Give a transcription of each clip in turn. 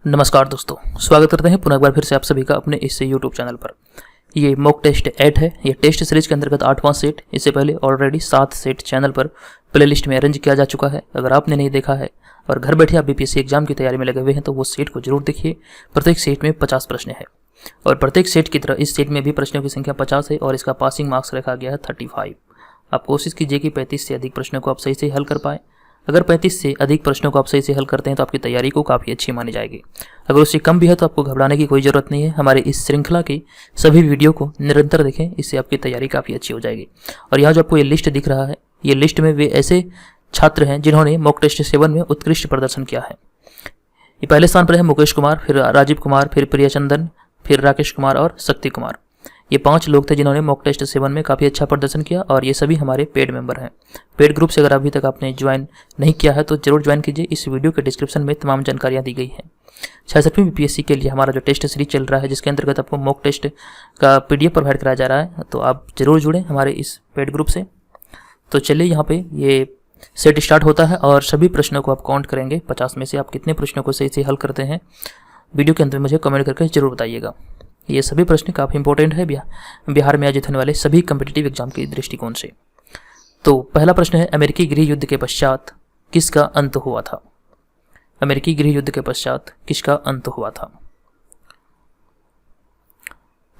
नमस्कार दोस्तों, स्वागत करते हैं पुनः एक बार फिर से आप सभी का अपने इस यूट्यूब चैनल पर। ये मॉक टेस्ट 8 है। ये टेस्ट सीरीज के अंतर्गत 8वां सेट। इससे पहले ऑलरेडी 7 सेट चैनल पर प्लेलिस्ट में अरेंज किया जा चुका है। अगर आपने नहीं देखा है और घर बैठे आप बीपीएससी एग्जाम की तैयारी में लगे हुए हैं तो वो सेट को जरूर देखिए। प्रत्येक सेट में 50 प्रश्न है और प्रत्येक सेट की तरह इस सेट में भी प्रश्नों की संख्या 50 है और इसका पासिंग मार्क्स रखा गया है 35। आप कोशिश कीजिए कि 35 से अधिक प्रश्नों को आप सही से हल कर पाएँ। अगर 35 से अधिक प्रश्नों को आप सही से हल करते हैं तो आपकी तैयारी को काफ़ी अच्छी मानी जाएगी। अगर उससे कम भी है तो आपको घबराने की कोई ज़रूरत नहीं है। हमारे इस श्रृंखला की सभी वीडियो को निरंतर देखें, इससे आपकी तैयारी काफ़ी अच्छी हो जाएगी। और यहाँ जो आपको ये लिस्ट दिख रहा है, ये लिस्ट में वे ऐसे छात्र हैं जिन्होंने मॉक टेस्ट 7 में उत्कृष्ट प्रदर्शन किया है। ये पहले स्थान पर है मुकेश कुमार, फिर राजीव कुमार, फिर प्रिया चंदन, फिर राकेश कुमार और शक्ति कुमार। ये 5 लोग थे जिन्होंने मॉक टेस्ट 7 में काफ़ी अच्छा प्रदर्शन किया और ये सभी हमारे पेड मेंबर हैं। पेड ग्रुप से अगर अभी तक आपने ज्वाइन नहीं किया है तो जरूर ज्वाइन कीजिए। इस वीडियो के डिस्क्रिप्शन में तमाम जानकारियाँ दी गई हैं। 66वीं बीपीएससी के लिए हमारा जो टेस्ट सीरीज चल रहा है, जिसके अंतर्गत आपको मॉक टेस्ट का PDF प्रोवाइड कराया जा रहा है, तो आप जरूर जुड़ें हमारे इस पेड ग्रुप से। तो चलिए, यहाँ पे ये सेट स्टार्ट होता है और सभी प्रश्नों को आप काउंट करेंगे। 50 में से आप कितने प्रश्नों को सही से हल करते हैं, वीडियो के अंत में मुझे कमेंट करके जरूर बताइएगा। ये सभी प्रश्न काफ़ी इंपॉर्टेंट है बिहार में आयोजित होने वाले सभी कम्पिटिटिव एग्जाम के दृष्टिकोण से। तो पहला प्रश्न है, अमेरिकी गृह युद्ध के पश्चात किसका अंत हुआ था? अमेरिकी गृह युद्ध के पश्चात किसका अंत हुआ था?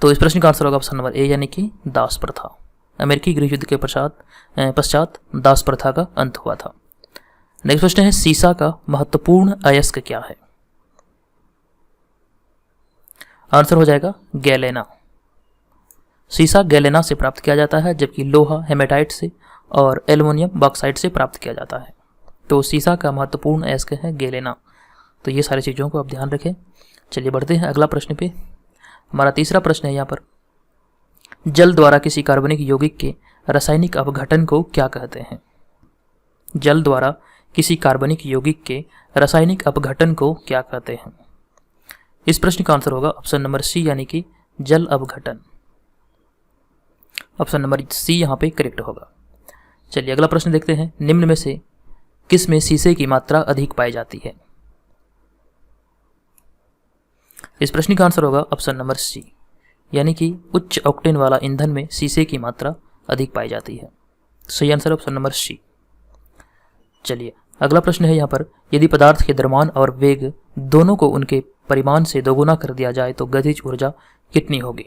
तो इस प्रश्न का आंसर होगा ऑप्शन नंबर ए, यानी कि दास प्रथा। अमेरिकी गृह युद्ध के पश्चात दास प्रथा का अंत हुआ था। नेक्स्ट प्रश्न है, सीसा का महत्वपूर्ण अयस्क क्या है? आंसर हो जाएगा गैलेना। सीसा गैलेना से प्राप्त किया जाता है, जबकि लोहा हेमेटाइट से और एल्युमिनियम बॉक्साइट से प्राप्त किया जाता है। तो सीसा का महत्वपूर्ण अयस्क है गैलेना। तो ये सारी चीज़ों को आप ध्यान रखें। चलिए बढ़ते हैं अगला प्रश्न पे। हमारा तीसरा प्रश्न है यहाँ पर, जल द्वारा किसी कार्बनिक यौगिक के रासायनिक अपघटन को क्या कहते हैं? जल द्वारा किसी कार्बनिक यौगिक के रासायनिक अपघटन को क्या कहते हैं? इस प्रश्न का आंसर होगा ऑप्शन नंबर सी, यानी कि जल अपघटन। ऑप्शन नंबर सी यहाँ पे करेक्ट होगा। चलिए अगला प्रश्न देखते हैं, निम्न में से किस में शीशे की मात्रा अधिक पाई जाती है? इस प्रश्न का आंसर होगा ऑप्शन नंबर सी, यानी कि उच्च ऑक्टेन वाला ईंधन में शीशे की मात्रा अधिक पाई जाती है। सही आंसर ऑप्शन नंबर सी। चलिए अगला प्रश्न है यहाँ पर, यदि पदार्थ के द्रव्यमान और वेग दोनों को उनके परिमाण से दोगुना कर दिया जाए तो गतिज ऊर्जा कितनी होगी?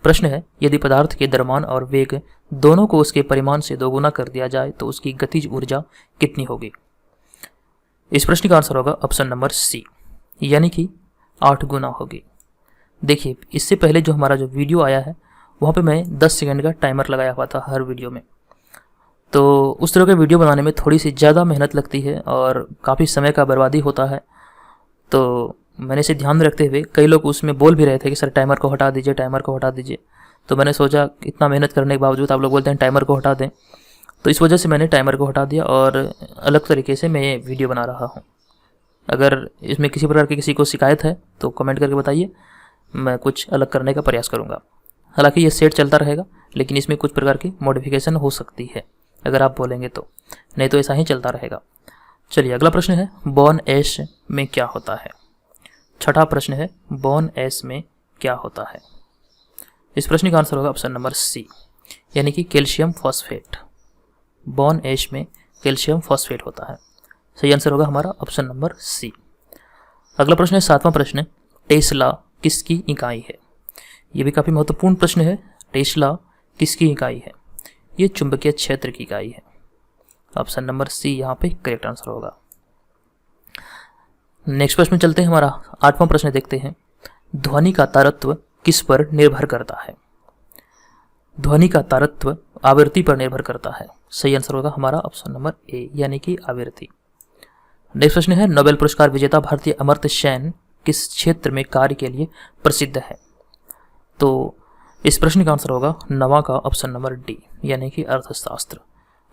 प्रश्न है, यदि पदार्थ के द्रव्यमान और वेग दोनों को उसके परिमाण से दोगुना कर दिया जाए तो उसकी गतिज ऊर्जा कितनी होगी? इस प्रश्न का आंसर होगा ऑप्शन नंबर सी, यानी कि 8 गुना होगी। देखिए, इससे पहले जो हमारा जो वीडियो आया है वहाँ पे मैं 10 सेकंड का टाइमर लगाया हुआ था हर वीडियो में। तो उस तरह के वीडियो बनाने में थोड़ी सी ज़्यादा मेहनत लगती है और काफ़ी समय का बर्बादी होता है। तो मैंने इसे ध्यान में रखते हुए, कई लोग उसमें बोल भी रहे थे कि सर टाइमर को हटा दीजिए, टाइमर को हटा दीजिए। तो मैंने सोचा इतना मेहनत करने के बावजूद आप लोग बोलते हैं टाइमर को हटा दें, तो इस वजह से मैंने टाइमर को हटा दिया और अलग तरीके से मैं ये वीडियो बना रहा हूँ। अगर इसमें किसी प्रकार की किसी को शिकायत है तो कमेंट करके बताइए, मैं कुछ अलग करने का प्रयास करूँगा। हालाँकि ये सेट चलता रहेगा, लेकिन इसमें कुछ प्रकार की मॉडिफिकेशन हो सकती है अगर आप बोलेंगे तो, नहीं तो ऐसा ही चलता रहेगा। चलिए अगला प्रश्न है, बोर्न ऐश में क्या होता है? छठा प्रश्न है, बोर्न ऐश में क्या होता है? इस प्रश्न का आंसर होगा ऑप्शन नंबर सी, यानी कि कैल्शियम फॉस्फेट। बोर्न ऐश में कैल्शियम फॉस्फेट होता है। सही आंसर होगा हमारा ऑप्शन नंबर सी। अगला प्रश्न है, 7वां प्रश्न, टेस्ला किसकी इकाई है? यह भी काफ़ी महत्वपूर्ण प्रश्न है। टेस्ला किसकी इकाई है? ये चुंबकीय क्षेत्र की इकाई है। ऑप्शन नंबर सी यहाँ पे करेक्ट आंसर होगा। नेक्स्ट प्रश्न में चलते हैं, हमारा 8वां प्रश्न देखते हैं, ध्वनि का तारत्व किस पर निर्भर करता है? ध्वनि का तारत्व आवृत्ति पर निर्भर करता है। सही आंसर होगा हमारा ऑप्शन नंबर ए, यानी कि आवृत्ति। नेक्स्ट प्रश्न है, नोबेल पुरस्कार विजेता भारतीय अमर्त्य सेन किस क्षेत्र में कार्य के लिए प्रसिद्ध है? तो इस प्रश्न का आंसर होगा नवा का ऑप्शन नंबर डी, यानी कि अर्थशास्त्र।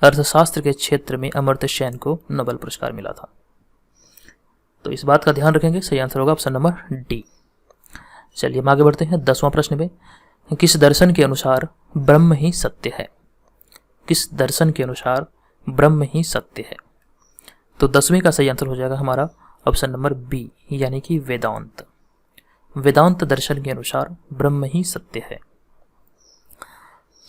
अर्थशास्त्र के क्षेत्र में अमर्त्य सेन को नोबेल पुरस्कार मिला था। तो इस बात का ध्यान रखेंगे। सही आंसर होगा ऑप्शन नंबर डी। चलिए हम आगे बढ़ते हैं 10वां प्रश्न में, किस दर्शन के अनुसार ब्रह्म ही सत्य है? किस दर्शन के अनुसार ब्रह्म ही सत्य है? तो 10वें का सही आंसर हो जाएगा हमारा ऑप्शन नंबर बी यानी कि वेदांत। वेदांत दर्शन के अनुसार ब्रह्म ही सत्य है।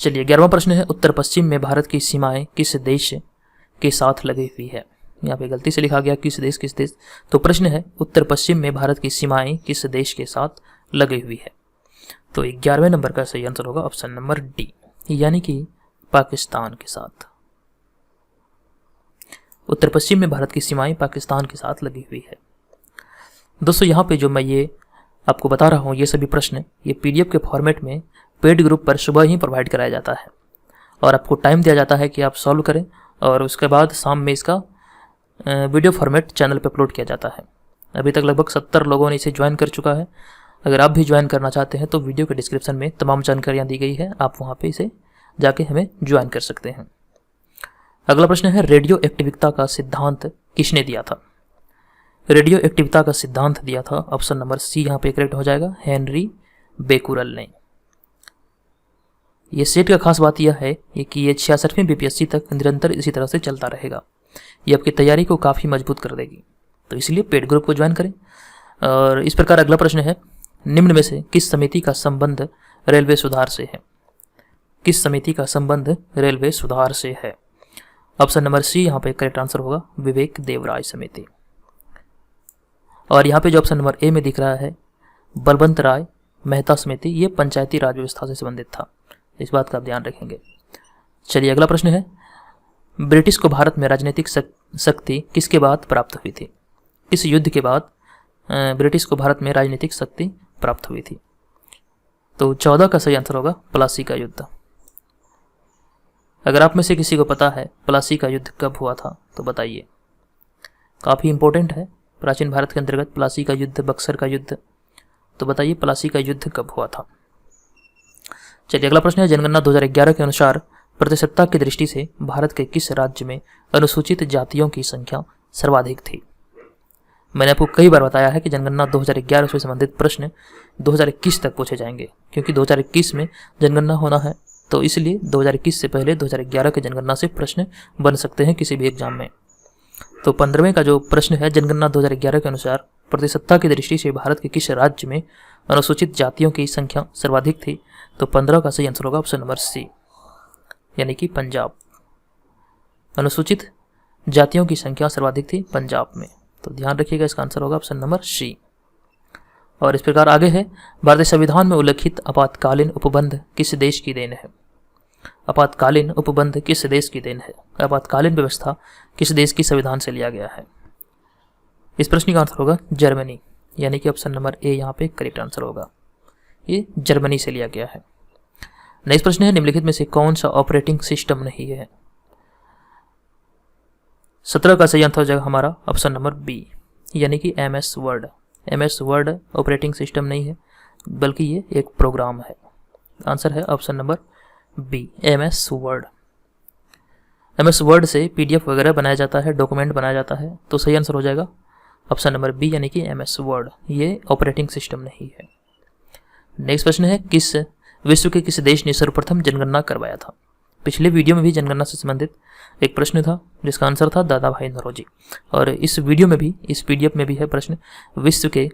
चलिए 11वां प्रश्न है, उत्तर पश्चिम में भारत की सीमाएं किस देश के साथ लगी हुई है। यहाँ पे गलती से लिखा गया किस देश, तो प्रश्न है उत्तर पश्चिम में भारत की सीमाएं किस देश के साथ लगी हुई है। तो 11वें नंबर का सही आंसर होगा ऑप्शन नंबर डी यानी कि पाकिस्तान के साथ। उत्तर पश्चिम में भारत की सीमाएं पाकिस्तान के साथ लगी हुई है। दोस्तों यहाँ पे जो मैं ये आपको बता रहा हूँ, ये सभी प्रश्न ये पीडीएफ के फॉर्मेट में पेड ग्रुप पर सुबह ही प्रोवाइड कराया जाता है और आपको टाइम दिया जाता है कि आप सॉल्व करें और उसके बाद शाम में इसका वीडियो फॉर्मेट चैनल पर अपलोड किया जाता है। अभी तक लगभग 70 लोगों ने इसे ज्वाइन कर चुका है। अगर आप भी ज्वाइन करना चाहते हैं तो वीडियो के डिस्क्रिप्शन में तमाम जानकारियाँ दी गई है, आप वहाँ पे इसे जाके हमें ज्वाइन कर सकते हैं। अगला प्रश्न है, रेडियो एक्टिविता का सिद्धांत किसने दिया था। रेडियो एक्टिविता का सिद्धांत दिया था ऑप्शन नंबर सी यहाँ पे करेक्ट हो जाएगा, हेनरी बेकुरल ने। ये सेट का खास बात यह है कि ये 66वीं बीपीएससी तक निरंतर इसी तरह से चलता रहेगा। ये आपकी तैयारी को काफ़ी मजबूत कर देगी, तो इसलिए पेड ग्रुप को ज्वाइन करें। और इस प्रकार अगला प्रश्न है, निम्न में से किस समिति का संबंध रेलवे सुधार से है। किस समिति का संबंध रेलवे सुधार से है। ऑप्शन नंबर सी यहाँ पे करेक्ट आंसर होगा, विवेक देवराय समिति। और यहाँ पे जो ऑप्शन नंबर ए में दिख रहा है बलवंत राय मेहता समिति, ये पंचायती राज व्यवस्था से संबंधित था, इस बात का आप ध्यान रखेंगे। चलिए अगला प्रश्न है, ब्रिटिश को भारत में राजनीतिक शक्ति किसके बाद प्राप्त हुई थी। किस युद्ध के बाद ब्रिटिश को भारत में राजनीतिक शक्ति प्राप्त हुई थी। तो 14 का सही आंसर होगा प्लासी का युद्ध। अगर आप में से किसी को पता है प्लासी का युद्ध कब हुआ था तो बताइए, काफ़ी इंपॉर्टेंट है। प्राचीन भारत के अंतर्गत प्लासी का युद्ध, बक्सर का युद्ध, तो बताइए प्लासी का युद्ध कब हुआ था। चलिए अगला प्रश्न है, जनगणना 2011 के अनुसार प्रतिशतता की दृष्टि से भारत के किस राज्य में अनुसूचित जातियों की संख्या सर्वाधिक थी। मैंने आपको कई बार बताया है कि जनगणना 2011 से संबंधित प्रश्न 2021 तक पूछे जाएंगे, क्योंकि 2021 में जनगणना होना है, तो इसलिए 2021 से पहले 2011 के जनगणना से प्रश्न बन सकते हैं किसी भी एग्जाम में। तो 15वें का जो प्रश्न है, जनगणना 2011 के अनुसार प्रतिशतता की दृष्टि से भारत के किस राज्य में अनुसूचित जातियों की संख्या सर्वाधिक थी। तो 15 का सही आंसर होगा ऑप्शन नंबर सी यानी कि पंजाब। अनुसूचित जातियों की संख्या सर्वाधिक थी पंजाब में, तो ध्यान रखिएगा, इसका आंसर होगा ऑप्शन नंबर सी। और इस प्रकार आगे है, भारतीय संविधान में उल्लिखित आपातकालीन उपबंध किस देश की देन है। आपातकालीन उपबंध किस देश की देन है। आपातकालीन व्यवस्था किस देश की संविधान से लिया गया है। इस प्रश्न का आंसर होगा जर्मनी, यानी कि ऑप्शन नंबर ए यहाँ पे करेक्ट आंसर होगा, ये जर्मनी से लिया गया है। नेक्स्ट प्रश्न है, निम्नलिखित में से कौन सा ऑपरेटिंग सिस्टम नहीं है। 17 का सही आंसर हो जाएगा हमारा ऑप्शन नंबर बी यानी कि MS word. MS word operating system नहीं है, बल्कि ये एक प्रोग्राम है। आंसर है option number B MS word. MS word से PDF वगैरह बनाया जाता है, डॉक्यूमेंट बनाया जाता है, तो सही आंसर हो जाएगा ऑप्शन नंबर बी यानी कि MS वर्ड, ये ऑपरेटिंग सिस्टम नहीं है। नेक्स्ट प्रश्न है, किस विश्व के किस देश ने सर्वप्रथम जनगणना करवाया था। पिछले वीडियो में भी जनगणना से संबंधित एक प्रश्न था जिसका आंसर था दादा भाई नौरोजी, और इस वीडियो में भी, इस PDF में भी है प्रश्न, विश्व के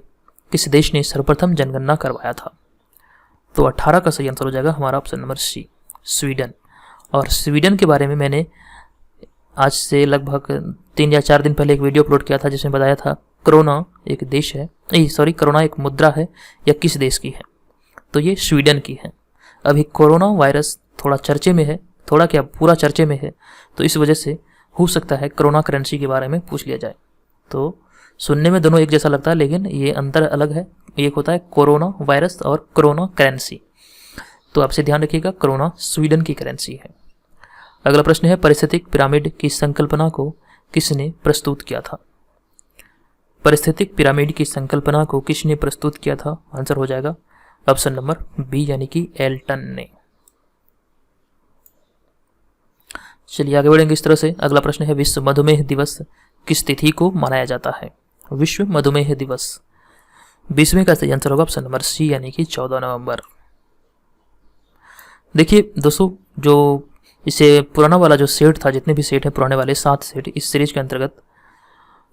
किस देश ने सर्वप्रथम जनगणना करवाया था। तो 18 का सही आंसर हो जाएगा हमारा ऑप्शन नंबर सी स्वीडन। और स्वीडन के बारे में मैंने आज से लगभग 3 या 4 दिन पहले एक वीडियो अपलोड किया था जिसमें बताया था कोरोना एक देश है, कोरोना एक मुद्रा है या किस देश की है, तो ये स्वीडन की है। अभी कोरोना वायरस थोड़ा चर्चे में है, थोड़ा क्या पूरा चर्चे में है, तो इस वजह से हो सकता है कोरोना करेंसी के बारे में पूछ लिया जाए। तो सुनने में दोनों एक जैसा लगता है, लेकिन ये अंतर अलग है। एक होता है कोरोना वायरस और कोरोना करेंसी, तो आपसे ध्यान रखिएगा, कोरोना स्वीडन की करेंसी है। अगला प्रश्न है, पारिस्थितिक पिरामिड की संकल्पना को किसने प्रस्तुत किया था। पारिस्थितिक पिरामिड की संकल्पना को किसने प्रस्तुत किया था। आंसर हो जाएगा ऑप्शन नंबर बी यानी कि एल्टन ने। चलिए आगे बढ़ेंगे इस तरह से। अगला प्रश्न है, विश्व मधुमेह दिवस किस तिथि को मनाया जाता है। विश्व मधुमेह दिवस 20वें का सही आंसर होगा ऑप्शन नंबर सी यानी कि 14 नवंबर। देखिए दोस्तों, जो इसे पुराना वाला जो सेट था, जितने भी सेट है पुराने वाले 7 सेट, इस सीरीज के अंतर्गत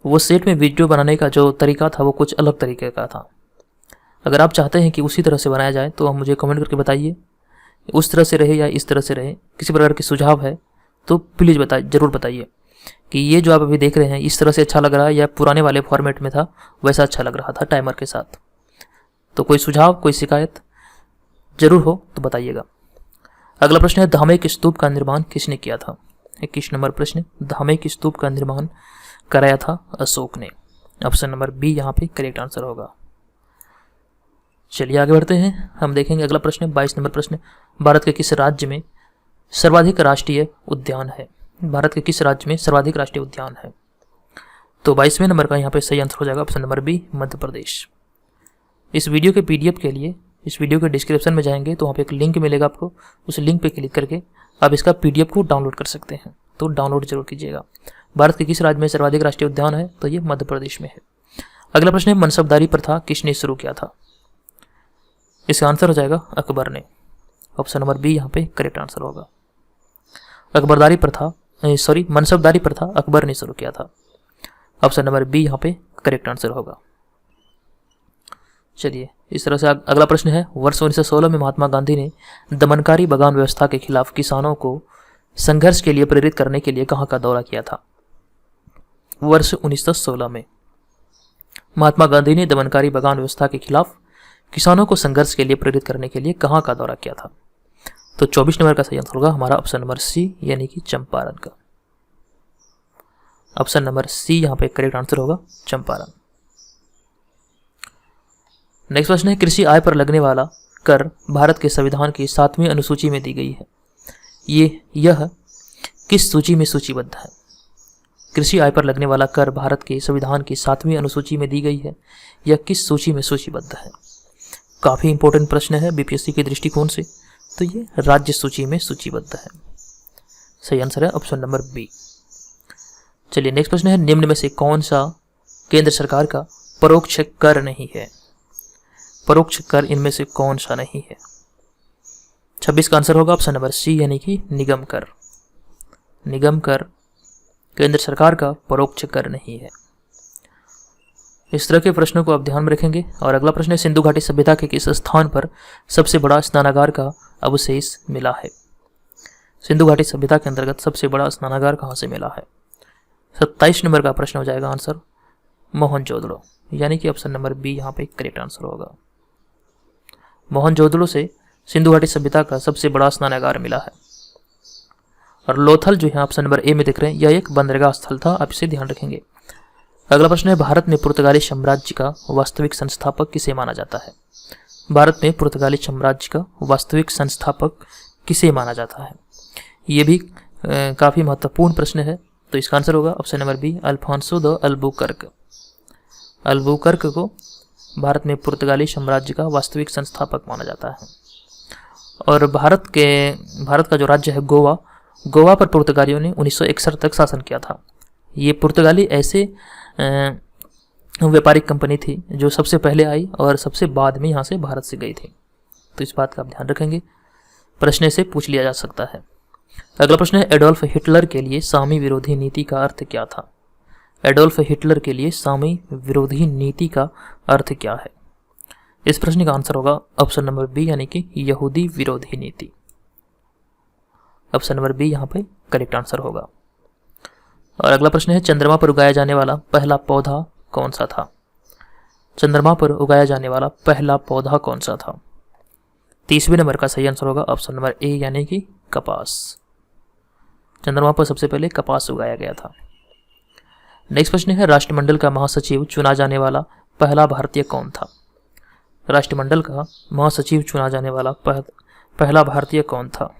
वो सेट में वीडियो बनाने का जो तरीका था वो कुछ अलग तरीके का था। अगर आप चाहते हैं कि उसी तरह से बनाया जाए तो आप मुझे कमेंट करके बताइए, उस तरह से रहे या इस तरह से रहे। किसी प्रकार के सुझाव है तो प्लीज़ ज़रूर बताइए कि ये जो आप अभी देख रहे हैं इस तरह से अच्छा लग रहा है या पुराने वाले फॉर्मेट में था वैसा अच्छा लग रहा था टाइमर के साथ। तो कोई सुझाव, कोई शिकायत जरूर हो तो बताइएगा। अगला प्रश्न है, धामे के स्तूप का निर्माण किसने किया था? 21 नंबर प्रश्न, धामे के स्तूप का निर्माण कराया था अशोक ने। ऑप्शन नंबर बी यहाँ पे करेक्ट आंसर होगा। चलिए आगे बढ़ते हैं, हम देखेंगे अगला प्रश्न 22 नंबर प्रश्न, भारत के किस राज्य में सर्वाधिक राष्ट्रीय उद्यान है? भारत के किस राज्य में सर्वाधिक राष्ट्रीय उद्यान है? तो 22वें नंबर का यहाँ पे सही आंसर हो जाएगा option number B, Madhya Pradesh. इस वीडियो के पीडीएफ के लिए इस वीडियो के डिस्क्रिप्शन में जाएंगे तो वहाँ पे एक लिंक मिलेगा आपको, उस लिंक पे क्लिक करके आप इसका पीडीएफ को डाउनलोड कर सकते हैं, तो डाउनलोड जरूर कीजिएगा। भारत के किस राज्य में सर्वाधिक राष्ट्रीय उद्यान है? तो ये मध्य प्रदेश में है। अगला प्रश्न है, मनसबदारी प्रथा किसने शुरू किया था? इसका आंसर हो जाएगा अकबर ने। ऑप्शन नंबर बी यहाँ पे करेक्ट आंसर होगा। मनसबदारी प्रथा अकबर ने शुरू किया था। ऑप्शन नंबर बी यहाँ पे करेक्ट आंसर होगा। चलिए इस तरह से अगला प्रश्न है, वर्ष 1916 में महात्मा गांधी ने दमनकारी बगान व्यवस्था के खिलाफ किसानों को संघर्ष के लिए प्रेरित करने के लिए कहाँ का दौरा किया था? वर्ष 1916 में महात्मा गांधी ने दमनकारी बगान व्यवस्था के खिलाफ किसानों को संघर्ष के लिए प्रेरित करने के लिए कहाँ का दौरा किया था? तो 24 नंबर का सही आंसर होगा हमारा ऑप्शन नंबर सी, यानी कि चंपारण का। ऑप्शन नंबर सी यहाँ पे करेक्ट आंसर होगा, चंपारण। नेक्स्ट प्रश्न है, कृषि आय पर लगने वाला कर भारत के संविधान की 7वीं अनुसूची में दी गई है। यह किस सूची में सूचीबद्ध है? कृषि आय पर लगने वाला कर भारत के संविधान की 7वीं अनुसूची में दी गई है, यह किस सूची में सूचीबद्ध है? काफी इंपॉर्टेंट प्रश्न है बीपीएससी के दृष्टिकोण से, तो ये राज्य सूची में सूचीबद्ध है। सही आंसर है ऑप्शन नंबर बी। चलिए नेक्स्ट प्रश्न है, निम्न में से कौन सा केंद्र सरकार का परोक्ष कर नहीं है? परोक्ष कर इनमें से कौन सा नहीं है? 26 का आंसर होगा ऑप्शन नंबर सी, यानी कि निगम कर। निगम कर केंद्र सरकार का परोक्ष कर नहीं है। इस तरह के प्रश्नों को आप ध्यान में रखेंगे। और अगला प्रश्न है, सिंधु घाटी सभ्यता के किस स्थान पर सबसे बड़ा स्नानागार का अवशेष मिला है? सिंधु घाटी सभ्यता के अंतर्गत सबसे बड़ा स्नानागार कहाँ से मिला है? 27 नंबर का प्रश्न हो जाएगा आंसर मोहनजोदड़ो, यानी कि ऑप्शन नंबर बी यहाँ पे करेक्ट आंसर होगा। मोहनजोदड़ो से सिंधु घाटी सभ्यता का सबसे बड़ा स्नानागार मिला है। और लोथल जो है ऑप्शन नंबर ए में दिख रहे हैं, यह एक बंदरगाह स्थल था, आप इसे ध्यान रखेंगे। अगला प्रश्न है, भारत में पुर्तगाली साम्राज्य का वास्तविक संस्थापक किसे माना जाता है? भारत में पुर्तगाली साम्राज्य का वास्तविक संस्थापक किसे माना जाता है? ये भी काफी महत्वपूर्ण प्रश्न है, तो इसका आंसर होगा option number B, Alfonso de Albuquerque. Albuquerque को भारत में पुर्तगाली साम्राज्य का वास्तविक संस्थापक माना जाता है। और भारत का जो राज्य है गोवा पर पुर्तगालियों ने 1961 तक शासन किया था। ये पुर्तगाली ऐसे व्यापारिक कंपनी थी जो सबसे पहले आई और सबसे बाद में यहाँ से भारत से गई थी, तो इस बात का आप ध्यान रखेंगे, प्रश्न से पूछ लिया जा सकता है। अगला प्रश्न है, एडोल्फ हिटलर के लिए सामी विरोधी नीति का अर्थ क्या था? एडोल्फ हिटलर के लिए सामी विरोधी नीति का अर्थ क्या है? इस प्रश्न का आंसर होगा ऑप्शन नंबर बी, यानी कि यहूदी विरोधी नीति। ऑप्शन नंबर बी यहाँ पे करेक्ट आंसर होगा। और अगला प्रश्न है, चंद्रमा पर उगाया जाने वाला पहला पौधा कौन सा था? चंद्रमा पर उगाया जाने वाला पहला पौधा कौन सा था? 30वें नंबर का सही आंसर होगा ऑप्शन नंबर ए, यानी कि कपास। चंद्रमा पर सबसे पहले कपास उगाया गया था। नेक्स्ट प्रश्न है, राष्ट्रमंडल का महासचिव चुना जाने वाला पहला भारतीय कौन था? राष्ट्रमंडल का महासचिव चुना जाने वाला पहला भारतीय कौन था?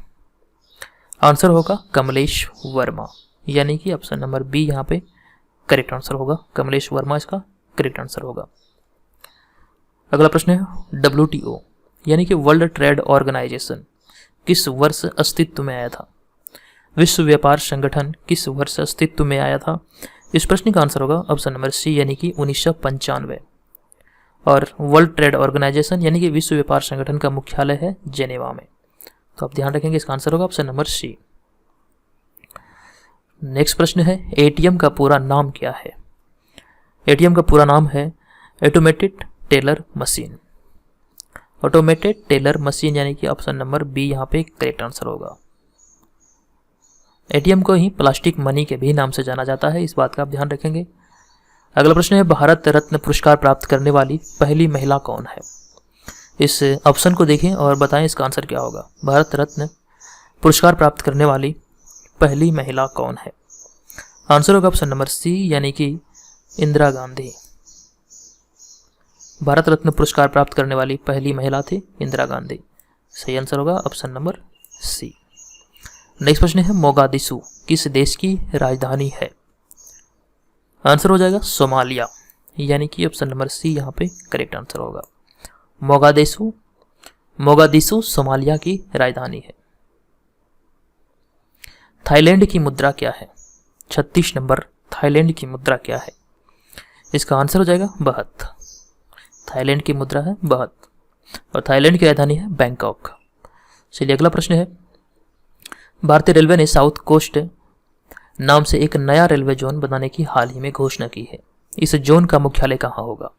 आंसर होगा कमलेश वर्मा, यानी कि ऑप्शन नंबर बी यहाँ पे करेक्ट आंसर होगा। कमलेश वर्मा इसका करेक्ट आंसर होगा। अगला प्रश्न है, WTO यानी कि वर्ल्ड ट्रेड ऑर्गेनाइजेशन किस वर्ष अस्तित्व में आया था? विश्व व्यापार संगठन किस वर्ष अस्तित्व में आया था? इस प्रश्न का आंसर होगा ऑप्शन नंबर सी, यानी कि 1995। और वर्ल्ड ट्रेड ऑर्गेनाइजेशन यानी कि विश्व व्यापार संगठन का मुख्यालय है जेनेवा में, तो आप ध्यान रखेंगे, इसका आंसर होगा ऑप्शन नंबर सी। नेक्स्ट प्रश्न है, एटीएम का पूरा नाम क्या है? एटीएम का पूरा नाम है automated teller machine. Automated teller machine यानी कि ऑप्शन नंबर बी यहाँ पे करेक्ट आंसर होगा। एटीएम को ही प्लास्टिक मनी के भी नाम से जाना जाता है, इस बात का आप ध्यान रखेंगे। अगला प्रश्न है भारत रत्न पुरस्कार प्राप्त करने वाली पहली महिला कौन है? इस ऑप्शन को देखें और बताएं इसका आंसर क्या होगा। भारत रत्न पुरस्कार प्राप्त करने वाली पहली महिला कौन है? आंसर होगा ऑप्शन नंबर सी यानी कि इंदिरा गांधी। भारत रत्न पुरस्कार प्राप्त करने वाली पहली महिला थी इंदिरा गांधी। सही आंसर होगा ऑप्शन नंबर सी। नेक्स्ट प्रश्न है मोगादिशु किस देश की राजधानी है? आंसर हो जाएगा सोमालिया, यानी कि ऑप्शन नंबर सी यहाँ पे करेक्ट आंसर होगा। मोगादिशु सोमालिया की राजधानी है। थाईलैंड की मुद्रा क्या है? 36 नंबर थाईलैंड की मुद्रा क्या है? इसका आंसर हो जाएगा बहत। थाईलैंड की मुद्रा है बहत और थाईलैंड की राजधानी है बैंकॉक। चलिए अगला प्रश्न है भारतीय रेलवे ने साउथ कोस्ट नाम से एक नया रेलवे जोन बनाने की हाल ही में घोषणा की है। इस जोन का मुख्यालय कहाँ होगा?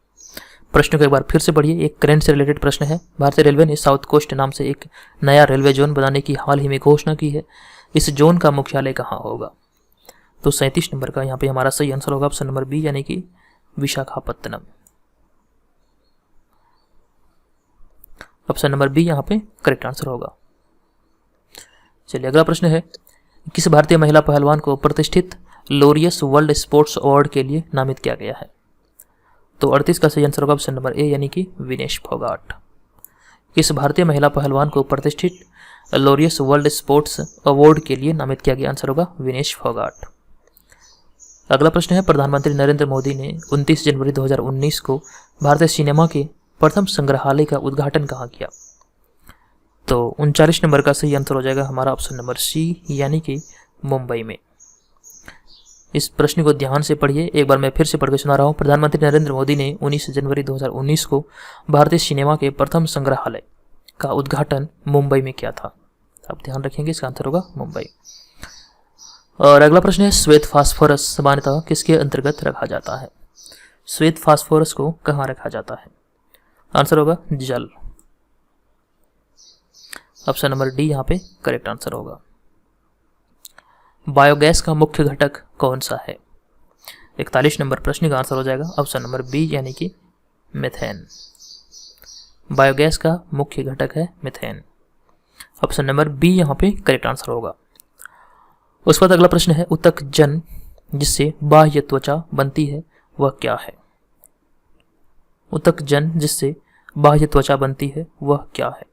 प्रश्न को एक बार फिर से पढ़िए, एक करंट से रिलेटेड प्रश्न है। भारतीय रेलवे ने साउथ कोस्ट नाम से एक नया रेलवे जोन बनाने की हाल ही में घोषणा की है। इस जोन का मुख्यालय कहाँ होगा? तो 37 नंबर का यहाँ पे हमारा सही आंसर होगा ऑप्शन नंबर बी यानी कि विशाखापत्तनम। ऑप्शन नंबर बी यहाँ पे करेक्ट आंसर होगा। चलिए अगला प्रश्न है किस भारतीय महिला पहलवान को प्रतिष्ठित लोरियस वर्ल्ड स्पोर्ट्स अवार्ड के लिए नामित किया गया है? तो 38 का सही आंसर होगा ऑप्शन नंबर ए यानी कि विनेश फोगाट। किस भारतीय महिला पहलवान को प्रतिष्ठित लोरियस वर्ल्ड स्पोर्ट्स अवार्ड के लिए नामित किया गया? आंसर होगा विनेश फोगाट। अगला प्रश्न है प्रधानमंत्री नरेंद्र मोदी ने 29 जनवरी 2019 को भारतीय सिनेमा के प्रथम संग्रहालय का उद्घाटन कहाँ किया? तो 39 नंबर का सही आंसर हो जाएगा हमारा ऑप्शन नंबर सी यानी कि मुंबई में। इस प्रश्न को ध्यान से पढ़िए, एक बार मैं फिर से पढ़ के सुना रहा हूँ। प्रधानमंत्री नरेंद्र मोदी ने 19 जनवरी 2019 को भारतीय सिनेमा के प्रथम संग्रहालय का उद्घाटन मुंबई में किया था। आप ध्यान रखेंगे, इसका आंसर होगा मुंबई। और अगला प्रश्न है श्वेत फास्फोरस सामान्यतः किसके अंतर्गत रखा जाता है? श्वेत फास्फोरस को कहाँ रखा जाता है? आंसर होगा जल। ऑप्शन नंबर डी यहाँ पे करेक्ट आंसर होगा। बायोगैस का मुख्य घटक कौन सा है? 41 नंबर प्रश्न का आंसर हो जाएगा ऑप्शन नंबर बी यानी कि मीथेन। बायोगैस का मुख्य घटक है मीथेन। ऑप्शन नंबर बी यहाँ पे करेक्ट आंसर होगा। उसके बाद अगला प्रश्न है उत्तक जन जिससे बाह्य त्वचा बनती है वह क्या है? उत्तक जन जिससे बाह्य त्वचा बनती है वह क्या है?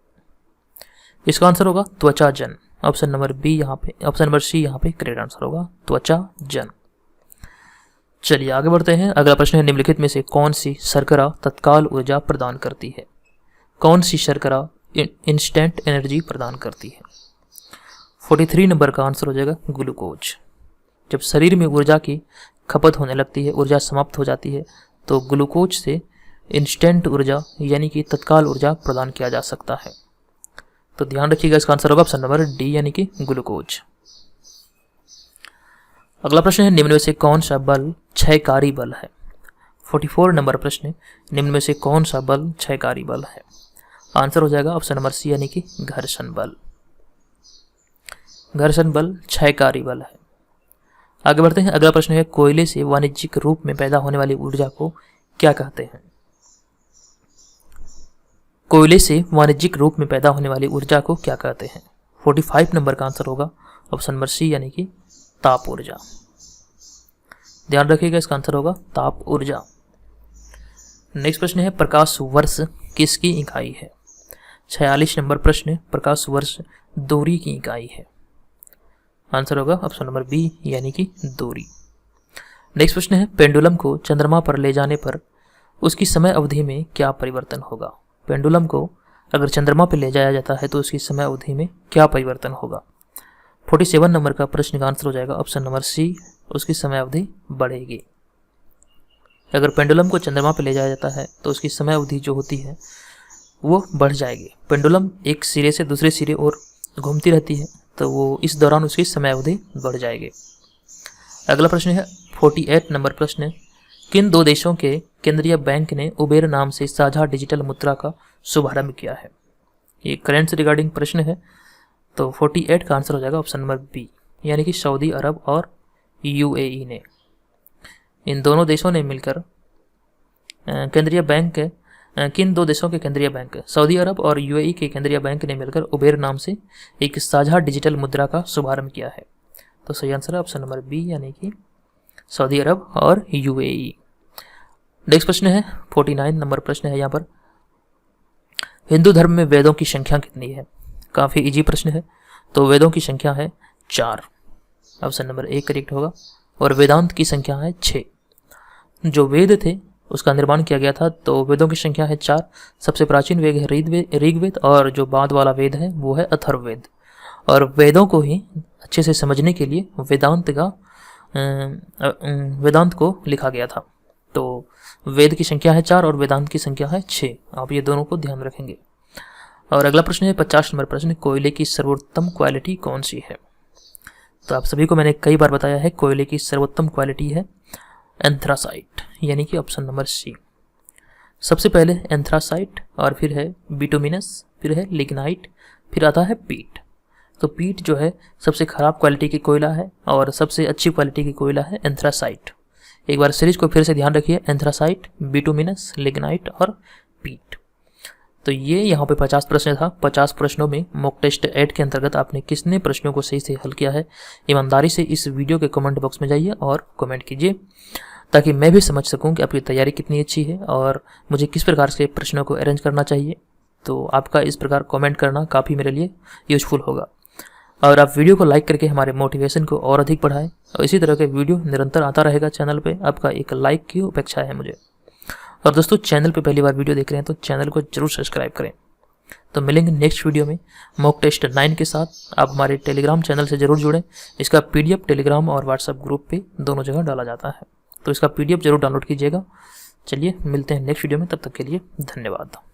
इसका आंसर होगा त्वचा जन। ऑप्शन नंबर बी यहाँ पे, ऑप्शन नंबर सी यहाँ पे करेक्ट आंसर होगा त्वचा जन। चलिए आगे बढ़ते हैं। अगला प्रश्न है निम्नलिखित में से कौन सी शर्करा तत्काल ऊर्जा प्रदान करती है? कौन सी शर्करा इंस्टेंट एनर्जी प्रदान करती है? 43 नंबर का आंसर हो जाएगा ग्लूकोज। जब शरीर में ऊर्जा की खपत होने लगती है, ऊर्जा समाप्त हो जाती है, तो ग्लूकोज से इंस्टेंट ऊर्जा यानी कि तत्काल ऊर्जा प्रदान किया जा सकता है। तो ध्यान रखिएगा, इसका आंसर होगा ऑप्शन नंबर डी यानी कि ग्लूकोज। अगला प्रश्न है निम्न में से कौन सा बल क्षयकारी बल है? 44 नंबर प्रश्न, निम्न में से कौन सा बल क्षयकारी बल है? आंसर हो जाएगा ऑप्शन नंबर सी यानी कि घर्षण बल। घर्षण बल क्षयकारी बल है। आगे बढ़ते हैं। अगला प्रश्न है कोयले से वाणिज्यिक रूप में पैदा होने वाली ऊर्जा को क्या कहते हैं? कोयले से वाणिज्यिक रूप में पैदा होने वाली ऊर्जा को क्या कहते हैं? 45 नंबर का आंसर होगा ऑप्शन नंबर सी यानी कि ताप ऊर्जा। ध्यान रखिएगा, इसका आंसर होगा ताप ऊर्जा। नेक्स्ट प्रश्न है प्रकाश वर्ष किसकी इकाई है? 46 नंबर प्रश्न, प्रकाश वर्ष दूरी की इकाई है। आंसर होगा ऑप्शन नंबर बी यानी कि दूरी। नेक्स्ट प्रश्न है पेंडुलम को चंद्रमा पर ले जाने पर उसकी समय अवधि में क्या परिवर्तन होगा? पेंडुलम को अगर चंद्रमा पर ले जाया जाता है तो उसकी समय अवधि में क्या परिवर्तन होगा? 47 नंबर का प्रश्न का आंसर हो जाएगा ऑप्शन नंबर सी, उसकी समय अवधि बढ़ेगी। अगर पेंडुलम को चंद्रमा पर ले जाया जाता है तो उसकी समय अवधि जो होती है वो बढ़ जाएगी। पेंडुलम एक सिरे से दूसरे सिरे और घूमती रहती है, तो वो इस दौरान उसकी समय अवधि बढ़ जाएगी। अगला प्रश्न है 48 नंबर प्रश्न, किन दो देशों के केंद्रीय बैंक ने उबेर नाम से साझा डिजिटल मुद्रा का शुभारंभ किया है? ये करंट से रिगार्डिंग प्रश्न है, तो 48 का आंसर हो जाएगा ऑप्शन नंबर बी, यानी कि सऊदी अरब और यूएई ने। इन दोनों देशों ने मिलकर केंद्रीय बैंक किन दो देशों के केंद्रीय बैंक, सऊदी अरब और यूएई के केंद्रीय बैंक ने मिलकर उबेर नाम से एक साझा डिजिटल मुद्रा का शुभारंभ किया है? तो सही आंसर है ऑप्शन नंबर बी, यानी कि सऊदी अरब और यूएई। नेक्स्ट प्रश्न है 49 नंबर प्रश्न है यहाँ पर, हिंदू धर्म में वेदों की संख्या कितनी है? काफ़ी इजी प्रश्न है। तो वेदों की संख्या है 4, ऑप्शन नंबर ए करेक्ट होगा। और वेदांत की संख्या है 6। जो वेद थे उसका निर्माण किया गया था, तो वेदों की संख्या है 4। सबसे प्राचीन वेद है ऋग्वेद, और जो बाद वाला वेद है वो है अथर्ववेद। और वेदों को ही अच्छे से समझने के लिए वेदांत को लिखा गया था। तो वेद की संख्या है 4 और वेदांत की संख्या है 6। आप ये दोनों को ध्यान रखेंगे। और अगला प्रश्न है 50 नंबर प्रश्न, कोयले की सर्वोत्तम क्वालिटी कौन सी है? तो आप सभी को मैंने कई बार बताया है, कोयले की सर्वोत्तम क्वालिटी है एंथ्रासाइट, यानी कि ऑप्शन नंबर सी। सबसे पहले एंथ्रासाइट, और फिर है बिटुमिनस, फिर है लिग्नाइट, फिर आता है पीट। तो पीट जो है सबसे खराब क्वालिटी की कोयला है, और सबसे अच्छी क्वालिटी की कोयला है एंथ्रासाइट। एक बार सीरीज को फिर से ध्यान रखिए, एंथ्रासाइट, बिटुमिनस, लिग्नाइट और पीट। तो ये यहाँ पे 50 प्रश्न था। 50 प्रश्नों में मॉक टेस्ट 8 के अंतर्गत आपने कितने प्रश्नों को सही से हल किया है? ईमानदारी से इस वीडियो के कमेंट बॉक्स में जाइए और कमेंट कीजिए, ताकि मैं भी समझ सकूं कि आपकी तैयारी कितनी अच्छी है और मुझे किस प्रकार से प्रश्नों को अरेंज करना चाहिए। तो आपका इस प्रकार कमेंट करना काफ़ी मेरे लिए यूजफुल होगा। और आप वीडियो को लाइक करके हमारे मोटिवेशन को और अधिक बढ़ाएं, और इसी तरह के वीडियो निरंतर आता रहेगा चैनल पे। आपका एक लाइक की अपेक्षा है मुझे। और दोस्तों, चैनल पे पहली बार वीडियो देख रहे हैं तो चैनल को जरूर सब्सक्राइब करें। तो मिलेंगे नेक्स्ट वीडियो में मॉक टेस्ट 9 के साथ। आप हमारे टेलीग्राम चैनल से जरूर जुड़ें। इसका PDF टेलीग्राम और व्हाट्सएप ग्रुप पे दोनों जगह डाला जाता है, तो इसका PDF जरूर डाउनलोड कीजिएगा। चलिए मिलते हैं नेक्स्ट वीडियो में, तब तक के लिए धन्यवाद।